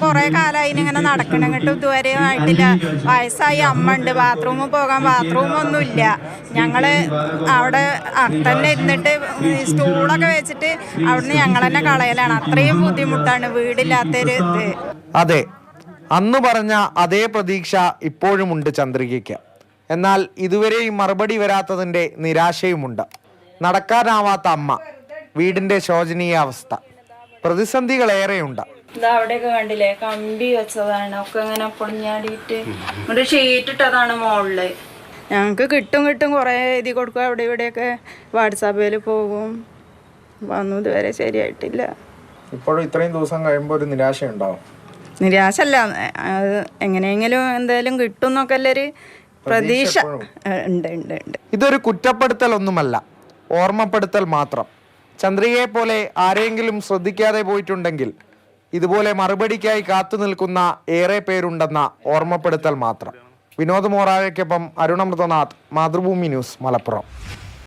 കുറേ കാലമായി ഇങ്ങനെ നടക്കണം, ഇങ്ങോട്ട് ഇതുവരെ ആയിട്ടില്ല. വയസ്സായി അമ്മ ഉണ്ട്, ബാത്റൂമിൽ പോകാൻ ബാത്റൂമൊന്നുമില്ല. ഞങ്ങൾ അവിടെ തന്നെ ഇരുന്നിട്ട് സ്റ്റൂളൊക്കെ വെച്ചിട്ട് അവിടുന്ന് ഞങ്ങൾ തന്നെ കളയലാണ്. അത്രയും ബുദ്ധിമുട്ടാണ് വീടില്ലാത്തൊരു ഇത്. അതെ, അന്ന് പറഞ്ഞ അതേ പ്രതീക്ഷ ഇപ്പോഴുമുണ്ട് ചന്ദ്രികയ്ക്ക്. എന്നാൽ ഇതുവരെയും മറുപടി വരാത്തതിൻ്റെ നിരാശയുമുണ്ട്. നടക്കാനാവാത്ത അമ്മ, വീടിൻ്റെ ശോചനീയ അവസ്ഥ, പ്രതിസന്ധികളേറെയുണ്ട്. അവിടെയൊക്കെ കണ്ടില്ലേ, കമ്പി വെച്ചതാണ്, ഒക്കെ ഇങ്ങനെ പൊളിഞ്ഞാടിയിട്ട് ഇവിടെ ഷീറ്റിട്ടതാണ് മുകളില്. ഞങ്ങൾക്ക് കിട്ടും കുറേ എഴുതി കൊടുക്കും, അവിടെ ഇവിടെയൊക്കെ വാട്സാപ്പിൽ പോകും. വന്നു ഇതുവരെ ശരിയായിട്ടില്ല. ഇപ്പോഴും ഇത്രയും ദിവസം കഴിയുമ്പോൾ ഒരു നിരാശ ഉണ്ടാവും. നിരാശല്ല, അത് എങ്ങനെയെങ്കിലും എന്തായാലും കിട്ടും എന്നൊക്കെ ഒരു പ്രതീക്ഷ ഉണ്ട്. ഇതൊരു കുറ്റപ്പെടുത്തലൊന്നുമല്ല, ഓർമ്മപ്പെടുത്തൽ മാത്രം. ചന്ദ്രികയെ പോലെ ആരെങ്കിലും ശ്രദ്ധിക്കാതെ പോയിട്ടുണ്ടെങ്കിൽ ഇതുപോലെ മറുപടിക്കായി കാത്തു നിൽക്കുന്ന ഏറെ പേരുണ്ടെന്ന ഓർമ്മപ്പെടുത്തൽ മാത്രം. വിനോദ് മോറാഴയ്ക്കൊപ്പം അരുണമൃതനാഥ്, മാതൃഭൂമി ന്യൂസ്, മലപ്പുറം.